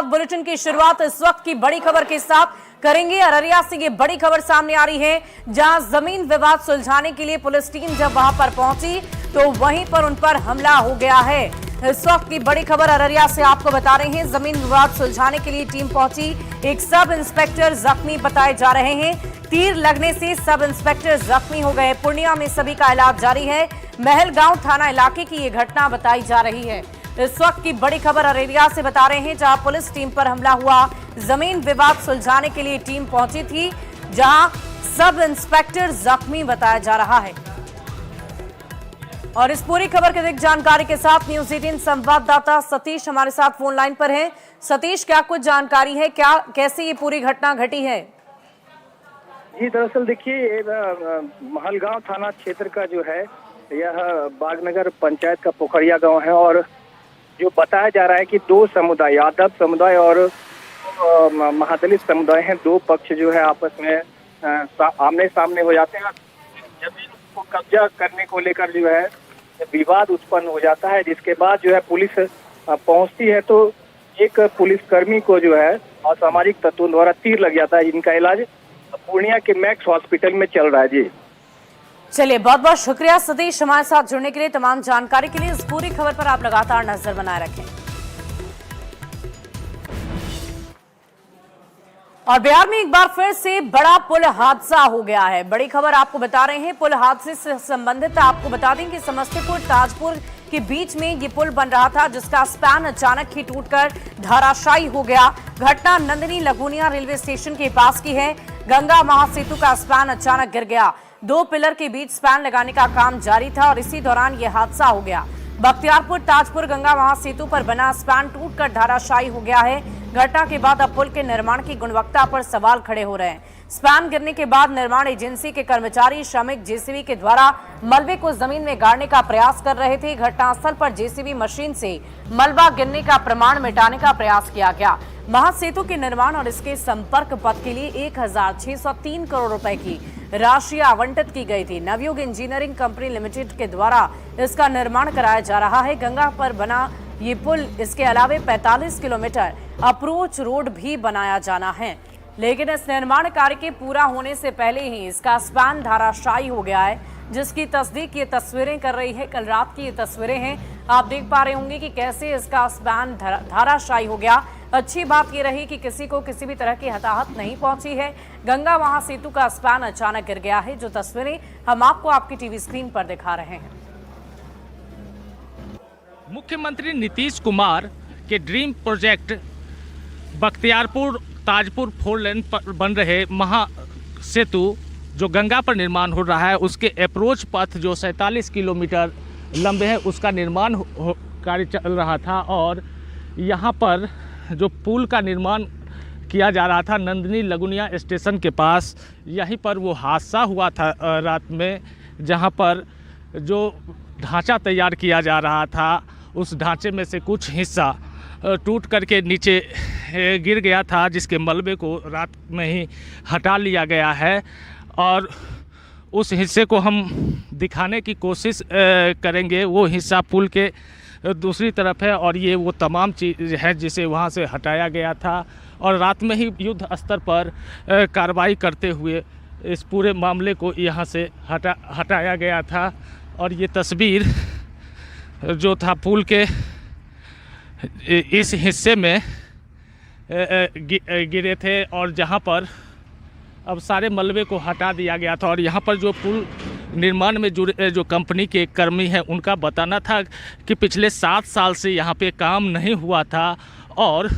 बाद बुलेटिन की शुरुआत इस वक्त की बड़ी खबर के साथ करेंगे। अररिया से ये बड़ी खबर सामने आ रही है, जहां जमीन विवाद सुलझाने के लिए पुलिस टीम जब वहां पर पहुंची तो वहीं पर उन पर हमला हो गया है। इस वक्त की बड़ी खबर अररिया से आपको बता रहे हैं, जमीन विवाद सुलझाने के लिए टीम पहुंची, एक सब इंस्पेक्टर जख्मी बताए जा रहे हैं। तीर लगने से सब इंस्पेक्टर जख्मी हो गए। पूर्णिया में सभी का इलाज जारी है। महलगांव थाना इलाके की ये घटना बताई जा रही है। इस वक्त की बड़ी खबर अररिया से बता रहे हैं, जहां पुलिस टीम पर हमला हुआ। जमीन विवाद सुलझाने के लिए टीम पहुंची थी, जहां सब इंस्पेक्टर जख्मी बताया जा रहा है। और इस पूरी खबर की अधिक जानकारी के साथ न्यूज 18 संवाददाता सतीश हमारे साथ फोन लाइन पर हैं। सतीश, क्या कुछ जानकारी है, क्या कैसे ये पूरी घटना घटी है? जी, दरअसल देखिए, महलगांव थाना क्षेत्र का जो है यह बागनगर पंचायत का पोखरिया गांव है, और जो बताया जा रहा है कि दो समुदाय, यादव समुदाय और महादलित समुदाय हैं, दो पक्ष जो है आपस में आमने सामने हो जाते हैं। जमीन को कब्जा करने को लेकर जो है विवाद उत्पन्न हो जाता है, जिसके बाद जो है पुलिस पहुंचती है तो एक पुलिसकर्मी को जो है असामाजिक तत्वों द्वारा तीर लग जाता है, जिनका इलाज पूर्णिया के मैक्स हॉस्पिटल में चल रहा है। जी चलिए, बहुत बहुत शुक्रिया सतीश हमारे साथ जुड़ने के लिए, तमाम जानकारी के लिए। इस पूरी खबर पर आप लगातार नजर बनाए रखें। और बिहार में एक बार फिर से बड़ा पुल हादसा हो गया है। बड़ी खबर आपको बता रहे हैं, पुल हादसे से संबंधित आपको बता दें कि समस्तीपुर ताजपुर के बीच में ये पुल बन रहा था, जिसका स्पैन अचानक ही टूटकर धराशायी हो गया। घटना नंदिनी लगुनिया रेलवे स्टेशन के पास की है। गंगा महासेतु का स्पैन अचानक गिर गया। दो पिलर के बीच स्पैन लगाने का काम जारी था और इसी दौरान यह हादसा हो गया। बख्तियारपुर ताजपुर गंगा महासेतु पर बना स्पैन टूटकर धराशायी हो गया है। घटना के बाद अब पुल के निर्माण की गुणवत्ता पर सवाल खड़े हो रहे हैं। स्पैन गिरने के बाद निर्माण एजेंसी के कर्मचारी श्रमिक जेसीबी के द्वारा मलबे को जमीन में गाड़ने का प्रयास कर रहे थे। घटनास्थल पर जेसीबी मशीन से मलबा गिरने का प्रमाण मिटाने का प्रयास किया गया। महासेतु के निर्माण और इसके संपर्क पथ के लिए 1603 करोड़ रुपए की राशि आवंटित की गई थी। नवयुग इंजीनियरिंग कंपनी लिमिटेड के द्वारा इसका निर्माण कराया जा रहा है। गंगा पर बना ये पुल, इसके अलावे 45 किलोमीटर अप्रोच रोड भी बनाया जाना है, लेकिन इस निर्माण कार्य के पूरा होने से पहले ही इसका स्पैन धराशायी हो गया है, जिसकी तस्दीक ये तस्वीरें कर रही है। कल रात की ये तस्वीरें हैं, आप देख पा रहे होंगे कि कैसे इसका स्पैन धराशायी हो गया। अच्छी बात ये रही कि किसी को किसी भी तरह की हताहत नहीं पहुंची है। गंगा महासेतु का स्पैन अचानक गिर गया है, जो तस्वीरें हम आपको आपकी टीवी स्क्रीन पर दिखा रहे हैं। मुख्यमंत्री नीतीश कुमार के ड्रीम प्रोजेक्ट बख्तियारपुर ताजपुर 4 लेन पर बन रहे महासेतु जो गंगा पर निर्माण हो रहा है, उसके अप्रोच पथ जो 47 किलोमीटर लंबे है, उसका निर्माण कार्य चल रहा था। और यहाँ पर जो पुल का निर्माण किया जा रहा था नंदिनी लगुनिया स्टेशन के पास, यहीं पर वो हादसा हुआ था रात में, जहाँ पर जो ढांचा तैयार किया जा रहा था उस ढांचे में से कुछ हिस्सा टूट करके नीचे गिर गया था, जिसके मलबे को रात में ही हटा लिया गया है। और उस हिस्से को हम दिखाने की कोशिश करेंगे। वो हिस्सा पुल के दूसरी तरफ है और ये वो तमाम चीज़ है जिसे वहाँ से हटाया गया था। और रात में ही युद्ध स्तर पर कार्रवाई करते हुए इस पूरे मामले को यहाँ से हटाया गया था। और ये तस्वीर जो था पुल के इस हिस्से में गिरे थे, और जहाँ पर अब सारे मलबे को हटा दिया गया था। और यहाँ पर जो पुल निर्माण में जुड़े जो कंपनी के कर्मी हैं, उनका बताना था कि पिछले 7 साल से यहाँ पे काम नहीं हुआ था और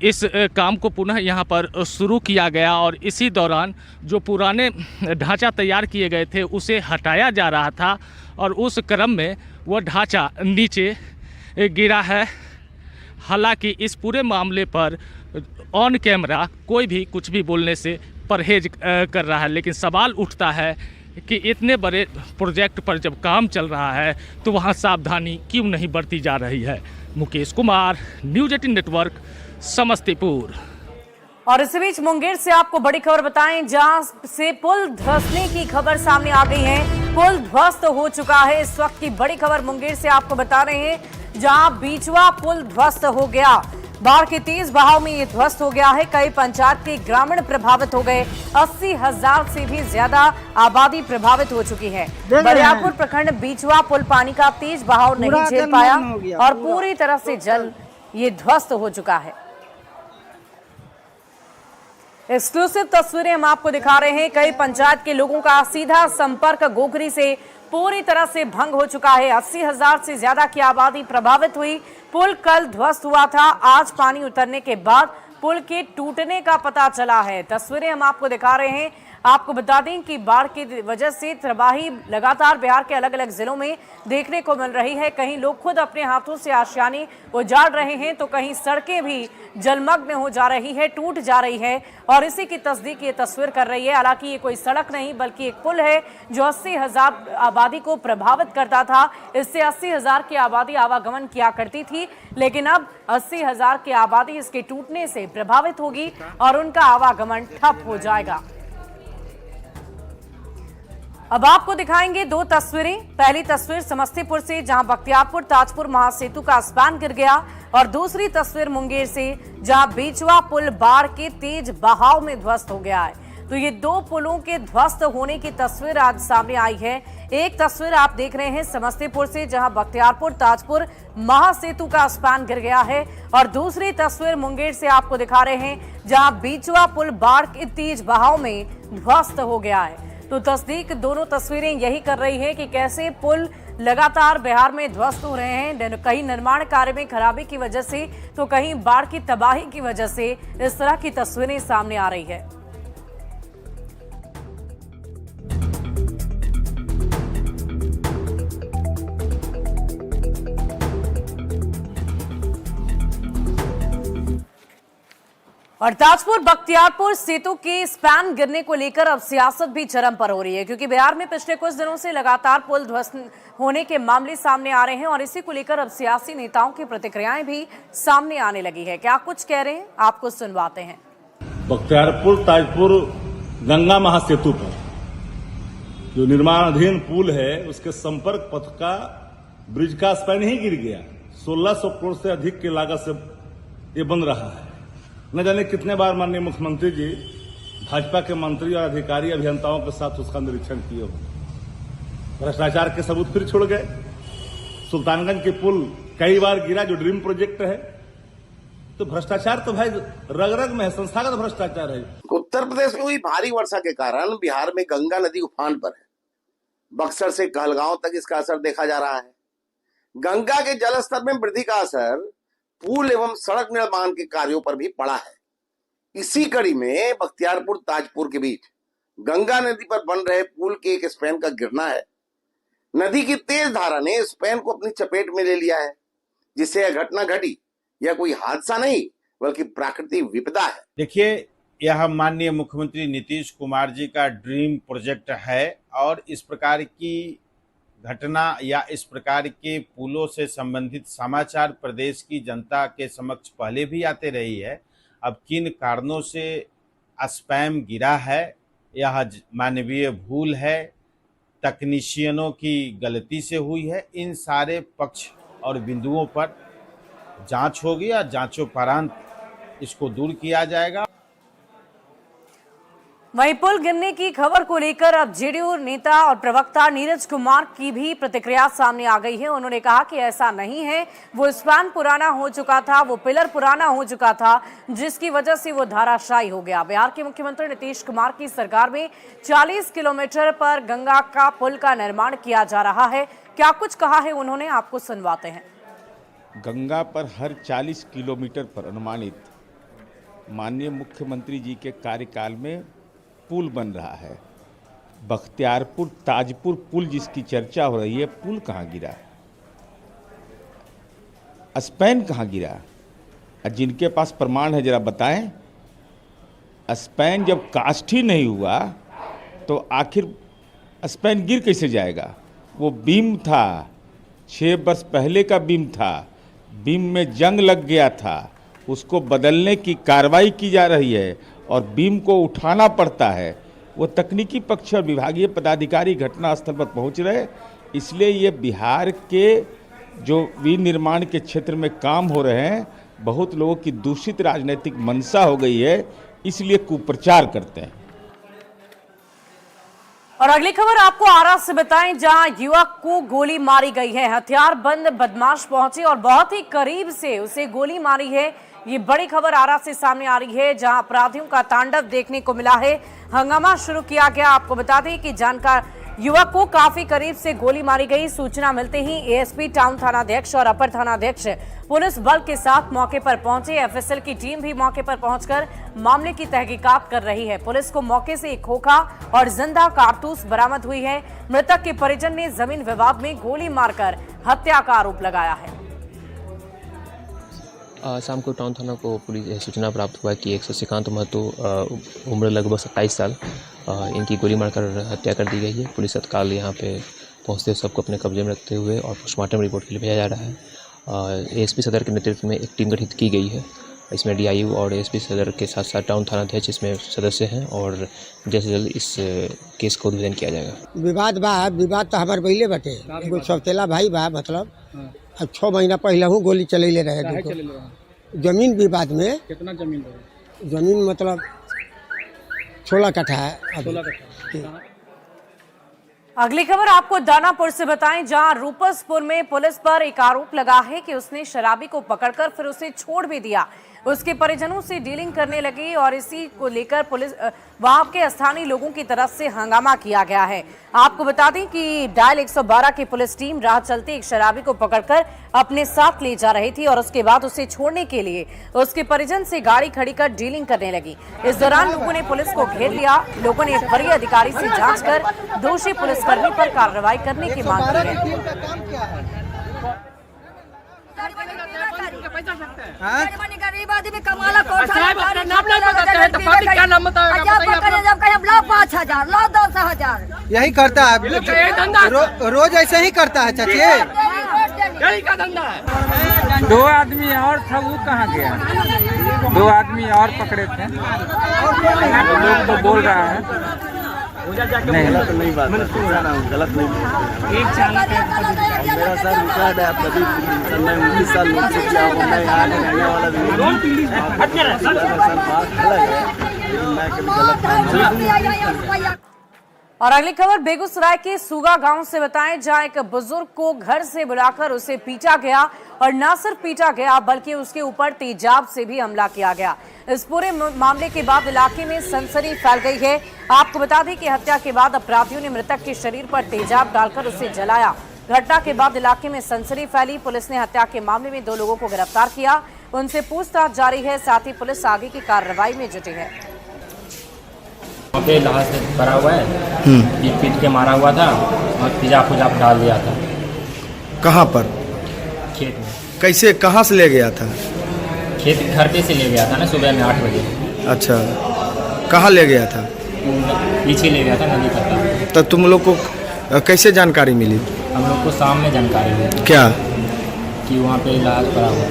इस काम को पुनः यहाँ पर शुरू किया गया। और इसी दौरान जो पुराने ढांचा तैयार किए गए थे उसे हटाया जा रहा था, और उस क्रम में वह ढांचा नीचे गिरा है। हालांकि इस पूरे मामले पर ऑन कैमरा कोई भी कुछ भी बोलने से परहेज कर रहा है, लेकिन सवाल उठता है कि इतने बड़े प्रोजेक्ट पर जब काम चल रहा है तो वहाँ सावधानी क्यों नहीं बरती जा रही है। Mukesh Kumar, news 18 network, Samastipur. और इसी बीच मुंगेर से आपको बड़ी खबर बताएं, जहां से पुल धंसने की खबर सामने आ गई है। पुल ध्वस्त हो चुका है। इस वक्त की बड़ी खबर मुंगेर से आपको बता रहे हैं, जहां बीचवा पुल ध्वस्त हो गया। बाढ़ के तेज बहाव में ये ध्वस्त हो गया है। कई पंचायत के ग्रामीण प्रभावित हो गए। 80,000 से भी ज्यादा आबादी प्रभावित हो चुकी है। बरियारपुर प्रखंड बीचवा पुल पानी का तेज बहाव नहीं झेल पाया और पूरी तरह से जल ये ध्वस्त हो चुका है। एक्सक्लूसिव तस्वीरें हम आपको दिखा रहे हैं। कई पंचायत के लोगों का सीधा संपर्क गोखरी से पूरी तरह से भंग हो चुका है। 80,000 से ज्यादा की आबादी प्रभावित हुई। पुल कल ध्वस्त हुआ था। आज पानी उतरने के बाद पुल के टूटने का पता चला है। तस्वीरें हम आपको दिखा रहे हैं। आपको बता दें कि बाढ़ की वजह से तबाही लगातार बिहार के अलग अलग जिलों में देखने को मिल रही है। कहीं लोग खुद अपने हाथों से आशियाने उजाड़ रहे हैं तो कहीं सड़कें भी जलमग्न हो जा रही है, टूट जा रही है और इसी की तस्दीक ये तस्वीर कर रही है। हालांकि ये कोई सड़क नहीं बल्कि एक पुल है जो 80,000 आबादी को प्रभावित करता था। इससे 80,000 की आबादी आवागमन किया करती थी, लेकिन अब 80,000 की आबादी इसके टूटने से प्रभावित होगी और उनका आवागमन ठप हो जाएगा। अब आपको दिखाएंगे दो तस्वीरें। पहली तस्वीर समस्तीपुर से जहां बख्तियारपुर ताजपुर महासेतु का स्पैन गिर गया और दूसरी तस्वीर मुंगेर से जहां बीचवा पुल बाढ़ के तेज बहाव में ध्वस्त हो गया है। तो ये दो पुलों के ध्वस्त होने की तस्वीर आज सामने आई है। एक तस्वीर आप देख रहे हैं समस्तीपुर से जहां बख्तियारपुर ताजपुर महासेतु का स्पैन गिर गया है और दूसरी तस्वीर मुंगेर से आपको दिखा रहे हैं जहां बीचवा पुल बाढ़ के तेज बहाव में ध्वस्त हो गया है। तो तस्दीक दोनों तस्वीरें यही कर रही है कि कैसे पुल लगातार बिहार में ध्वस्त हो रहे हैं। कहीं निर्माण कार्य में खराबी की वजह से तो कहीं बाढ़ की तबाही की वजह से इस तरह की तस्वीरें सामने आ रही है। और ताजपुर बख्तियारपुर सेतु के स्पैन गिरने को लेकर अब सियासत भी चरम पर हो रही है, क्योंकि बिहार में पिछले कुछ दिनों से लगातार पुल ध्वस्त होने के मामले सामने आ रहे हैं और इसी को लेकर अब सियासी नेताओं की प्रतिक्रियाएं भी सामने आने लगी है। क्या कुछ कह रहे हैं आपको सुनवाते हैं। बख्तियारपुर ताजपुर गंगा महासेतु पर जो निर्माणाधीन पुल है उसके संपर्क पथ का ब्रिज का स्पैन ही गिर गया। 1600 करोड़ से अधिक की लागत से ये बन रहा है। न जाने कितने बार माननीय मुख्यमंत्री जी भाजपा के मंत्री और अधिकारी अभियंताओं के साथ उसका निरीक्षण किए हो। भ्रष्टाचार के सबूत फिर छोड़ गए। सुल्तानगंज के पुल कई बार गिरा जो ड्रीम प्रोजेक्ट है। तो भ्रष्टाचार तो भाई रग रग में है, संस्थागत भ्रष्टाचार है। उत्तर प्रदेश में हुई भारी वर्षा के कारण बिहार में गंगा नदी उफान पर है। बक्सर से कहलगांव तक इसका असर देखा जा रहा है। गंगा के जलस्तर में वृद्धि का असर पुल एवं सड़क निर्माण के कार्यों पर भी पड़ा है। इसी कड़ी में बख्तियारपुर ताजपुर के बीच गंगा नदी पर बन रहे पुल के एक स्पैन का गिरना है। नदी की तेज धारा ने स्पैन को अपनी चपेट में ले लिया है, जिससे यह घटना घटी। यह कोई हादसा नहीं बल्कि प्राकृतिक विपदा है। देखिए, यह माननीय मुख्यमंत्री नीतीश कुमार जी का ड्रीम प्रोजेक्ट है और इस प्रकार की घटना या इस प्रकार के पुलों से संबंधित समाचार प्रदेश की जनता के समक्ष पहले भी आते रही है। अब किन कारणों से स्पैम गिरा है, यह मानवीय भूल है, तकनीशियनों की गलती से हुई है, इन सारे पक्ष और बिंदुओं पर जांच होगी और जांचोपरांत इसको दूर किया जाएगा। वहीं पुल गिरने की खबर को लेकर अब जेडीयू नेता और प्रवक्ता नीरज कुमार की भी प्रतिक्रिया सामने आ गई है। उन्होंने कहा कि ऐसा नहीं है, वो स्पैन पुराना हो चुका था, वो पिलर पुराना हो चुका था, जिसकी वजह से वो धाराशायी हो गया। बिहार के मुख्यमंत्री नीतीश कुमार की सरकार में 40 किलोमीटर पर गंगा का पुल का निर्माण किया जा रहा है। क्या कुछ कहा है उन्होंने, आपको सुनवाते हैं। गंगा पर हर 40 किलोमीटर पर अनुमानित माननीय मुख्यमंत्री जी के कार्यकाल में पुल बन रहा है। बख्तियारपुर ताजपुर पुल जिसकी चर्चा हो रही है, पुल कहाँ गिरा, स्पैन कहाँ गिरा? जिनके पास प्रमाण है जरा बताएं। स्पैन जब कास्ट ही नहीं हुआ तो आखिर स्पैन गिर कैसे जाएगा? वो बीम था, 6 वर्ष पहले का बीम था, बीम में जंग लग गया था, उसको बदलने की कार्रवाई की जा रही है और बीम को उठाना पड़ता है। वो तकनीकी पक्ष और विभागीय पदाधिकारी घटनास्थल पर पहुंच रहे। इसलिए ये बिहार के जो विनिर्माण के क्षेत्र में काम हो रहे हैं, बहुत लोगों की दूषित राजनीतिक मंशा हो गई है, इसलिए कुप्रचार करते हैं। और अगली खबर आपको आरा से बताएं, जहां युवक को गोली मारी गई है। हथियारबंद बदमाश पहुंचे और बहुत ही करीब से उसे गोली मारी है। ये बड़ी खबर आरा से सामने आ रही है, जहां अपराधियों का तांडव देखने को मिला है। हंगामा शुरू किया गया। आपको बता दें कि जानकार युवक को काफी करीब से गोली मारी गई। सूचना मिलते ही एएसपी टाउन थानाध्यक्ष और अपर थानाध्यक्ष पुलिस बल के साथ मौके पर पहुंचे। एफएसएल की टीम भी मौके पर पहुंचकर मामले की तहकीकात कर रही है। पुलिस को मौके से एक खोखा और जिंदा कारतूस बरामद हुई है। मृतक के परिजन ने जमीन विवाद में गोली मारकर हत्या का आरोप लगाया है। शाम को टाउन थाना को पुलिस सूचना प्राप्त हुआ कि एक शशिकांत महतो उम्र लगभग 27 साल इनकी गोली मारकर हत्या कर दी गई है। पुलिस तत्काल यहाँ पे पहुँचते सबको अपने कब्जे में रखते हुए और पोस्टमार्टम रिपोर्ट के लिए भेजा जा रहा है। एएसपी सदर के नेतृत्व में एक टीम गठित की गई है। इसमें डीआईयू और एएसपी सदर के साथ साथ टाउन थानाध्यक्ष इसमें सदस्य हैं और जल्द से जल्द इस केस को उद्भेदन किया जाएगा। विवाद तो हमारे पहले बटे एगो सौतेला भाई बा, मतलब अब 6 महीना पहले हूँ गोली चले रहे। जमीन विवाद में कितना जमीन है? जमीन मतलब 16 कट्ठा है। अगली खबर आपको दानापुर से बताएं, जहां रूपसपुर में पुलिस पर एक आरोप लगा है कि उसने शराबी को पकड़कर फिर उसे छोड़ भी दिया। उसके परिजनों से डीलिंग करने लगी और इसी को लेकर पुलिस वहां के स्थानीय लोगों की तरफ से हंगामा किया गया है। आपको बता दें कि डायल 112 की पुलिस टीम राह चलते एक शराबी को पकड़कर अपने साथ ले जा रही थी और उसके बाद उसे छोड़ने के लिए उसके परिजन से गाड़ी खड़ी कर डीलिंग करने लगी। इस दौरान लोगों ने पुलिस को घेर लिया। लोगों ने वरीय अधिकारी से जांच कर दोषी पुलिसकर्मी पर कार्रवाई करने की मांग की है। गरीब आदमी कमाला कोठा लो 10,000 यही करता है रोज ऐसे ही करता है चाची। यही का धंधा है। 2 आदमी और था, वो कहाँ गया? 2 आदमी और पकड़े थे। लोग तो बोल रहा है नहीं, गलत नहीं बात, मैंने सुन रहा हूँ, गलत नहीं। एक चालक मेरा सर रिकॉर्ड है, कभी 19 साल मुझसे किया हूँ, मैं यहाँ रहने वाला भी नहीं। और अगली खबर बेगूसराय के सुगा गांव से बताएं, जहां एक बुजुर्ग को घर से बुलाकर उसे पीटा गया और न सिर्फ पीटा गया बल्कि उसके ऊपर तेजाब से भी हमला किया गया। इस पूरे मामले के बाद इलाके में सनसनी फैल गई है। आपको बता दें कि हत्या के बाद अपराधियों ने मृतक के शरीर पर तेजाब डालकर उसे जलाया। घटना के बाद इलाके में सनसनी फैली। पुलिस ने हत्या के मामले में 2 लोगों को गिरफ्तार किया, उनसे पूछताछ जारी है। साथ ही पुलिस आगे की कार्रवाई में जुटी है। वहाँ पे लाश भरा हुआ है, पीट के मारा हुआ था और तेजाब डाल दिया था। कहाँ पर? खेत में। कैसे, कहाँ से ले गया था? खेत घर पे से ले गया था ना, सुबह में 8 बजे। अच्छा, कहाँ ले गया था? पीछे ले गया था नदी तक। तो तुम लोग को कैसे जानकारी मिली? हम लोग को शाम में जानकारी मिली। क्या? कि वहाँ पे लाश भरा हुआ।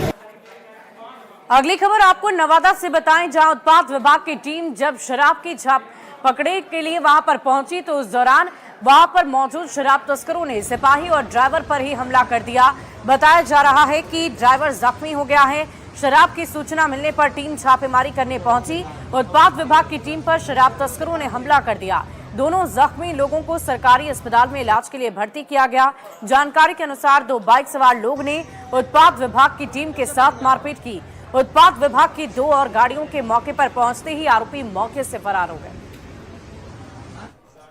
अगली खबर आपको नवादा से बताएं, जहां उत्पाद विभाग की टीम जब शराब की छाप पकड़े के लिए वहां पर पहुंची तो उस दौरान वहां पर मौजूद शराब तस्करों ने सिपाही और ड्राइवर पर ही हमला कर दिया। बताया जा रहा है कि ड्राइवर जख्मी हो गया है। शराब की सूचना मिलने पर टीम छापेमारी करने पहुंची। उत्पाद विभाग की टीम पर शराब तस्करों ने हमला कर दिया। दोनों जख्मी लोगों को सरकारी अस्पताल में इलाज के लिए भर्ती किया गया। जानकारी के अनुसार 2 बाइक सवार लोग ने उत्पाद विभाग की टीम के साथ मारपीट की। उत्पाद विभाग की 2 और गाड़ियों के मौके पर पहुंचते ही आरोपी मौके से फरार हो गए।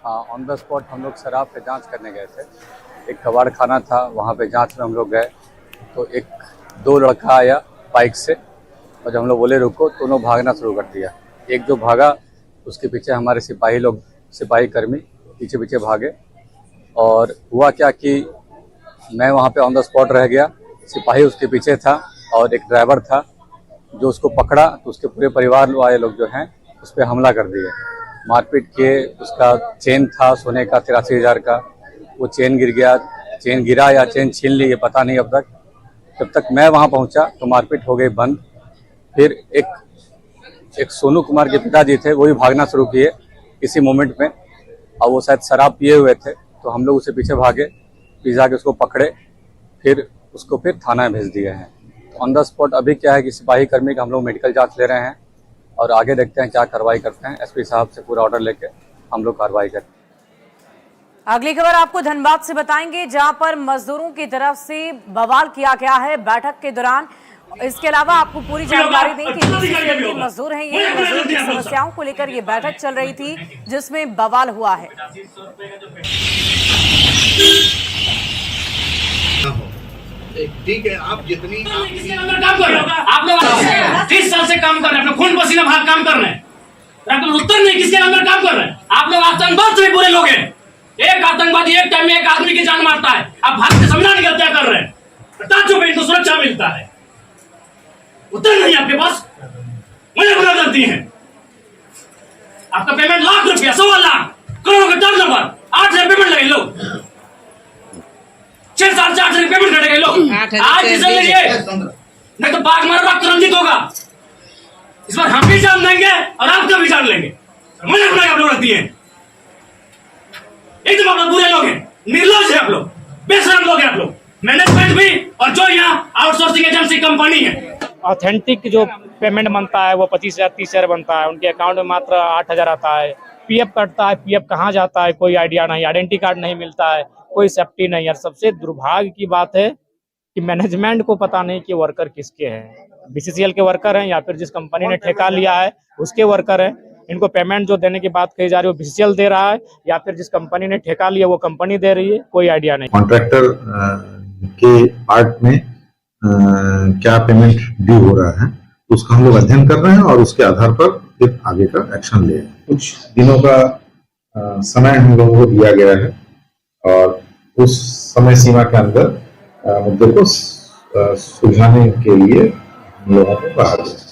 ऑन द स्पॉट हम लोग शराब पे जांच करने गए थे। एक कबाड़ खाना था, वहाँ पे जांच में हम लोग गए तो 2 लड़का आया बाइक से और जब हम लोग बोले रुको तो उन्होंने भागना शुरू कर दिया। एक जो भागा उसके पीछे हमारे सिपाही कर्मी पीछे पीछे भागे और हुआ क्या कि मैं वहाँ पे ऑन द स्पॉट रह गया। सिपाही उसके पीछे था और एक ड्राइवर था जो उसको पकड़ा तो उसके पूरे परिवार वाले लोग जो हैं उस पर हमला कर दिए, मारपीट किए। उसका चेन था सोने का 83,000 का, वो चेन गिर गया। चेन गिरा या चेन छीन ली ये पता नहीं अब तक। जब तक मैं वहाँ पहुँचा तो मारपीट हो गई बंद। फिर एक सोनू कुमार के पिताजी थे, वो भी भागना शुरू किए इसी मोमेंट में और वो शायद शराब पिए हुए थे तो हम लोग उसे पीछे भागे, पीछे के उसको पकड़े, फिर उसको थाना में भेज दिए हैं। ऑन द स्पॉट अभी क्या है कि सिपाही कर्मी का हम लोग मेडिकल जांच ले रहे हैं और आगे देखते हैं क्या कार्रवाई करते हैं। एसपी साहब से पूरा ऑर्डर लेके हम लोग कार्रवाई करें। अगली खबर आपको धनबाद से बताएंगे, जहां पर मजदूरों की तरफ से बवाल किया गया है बैठक के दौरान। इसके अलावा आपको पूरी जानकारी दें कि बीसीसीएल मजदूर हैं, ये मजदूर की समस्याओं को लेकर ये बैठक चल रही थी जिसमें बवाल हुआ है। ठीक है, आप जितनी काम कर रहे हो, आप लोग 30 साल से काम कर रहे हैं, अपने खून पसीना बहा काम कर रहे हैं, उत्तर नहीं किसके अंदर काम कर रहे हैं। आप लोग आतंकवाद से भी बुरे लोग हैं। एक आतंकवादी एक टाइम में एक आदमी की जान मारता है, आप भारत के संविधान की हत्या कर रहे हैं, इनको सुरक्षा मिलता है, उत्तर नहीं आपके पास। मुझे बुरा करती है, आपका पेमेंट लाख रुपया, 1.25 लाख करोड़ों का टर्न नंबर, 8,000 पेमेंट लगे लोग, 6 साल से 8,000 पेमेंट कटेंगे लोग। आज डिसीजन लीजिए, नहीं तो बाघ मारा रक्त रंजित होगा। इस बार हम भी जान देंगे और आपका भी जान लेंगे। मुझे बुरा आप लोग रखती है, एकदम आप लोग बुरे लोग हैं, निर्लज है आप लोग, बेशरम लोग हैं आप लोग, मैनेजमेंट भी और जो यहाँ आउटसोर्सिंग एजेंसी कंपनी है। ऑथेंटिक जो पेमेंट बनता है वो 25,000 30,000 बनता है, उनके अकाउंट में मात्र 8,000 आता है। पीएफ कटता है, पीएफ कहाँ जाता है कोई आइडिया नहीं, आइडेंटिटी कार्ड नहीं मिलता है, कोई सेफ्टी नहीं। यार सबसे दुर्भाग्य की बात है कि मैनेजमेंट को पता नहीं कि वर्कर किसके हैं, बीसीसीएल के वर्कर हैं या फिर जिस कंपनी ने ठेका लिया है उसके वर्कर हैं। इनको पेमेंट जो देने की बात कही जा रही है वो बीसीसीएल दे रहा है या फिर जिस कंपनी ने ठेका लिया वो कंपनी दे रही है, कोई आइडिया नहीं। कॉन्ट्रैक्टर के पार्ट में क्या पेमेंट ड्यू हो रहा है उसका हम लोग अध्ययन कर रहे हैं और उसके आधार पर फिर आगे का एक्शन ले रहे हैं। कुछ दिनों का समय हम लोगों को दिया गया है और उस समय सीमा के अंदर मुद्दे को सुलझाने के लिए हम लोगों को कहा गया।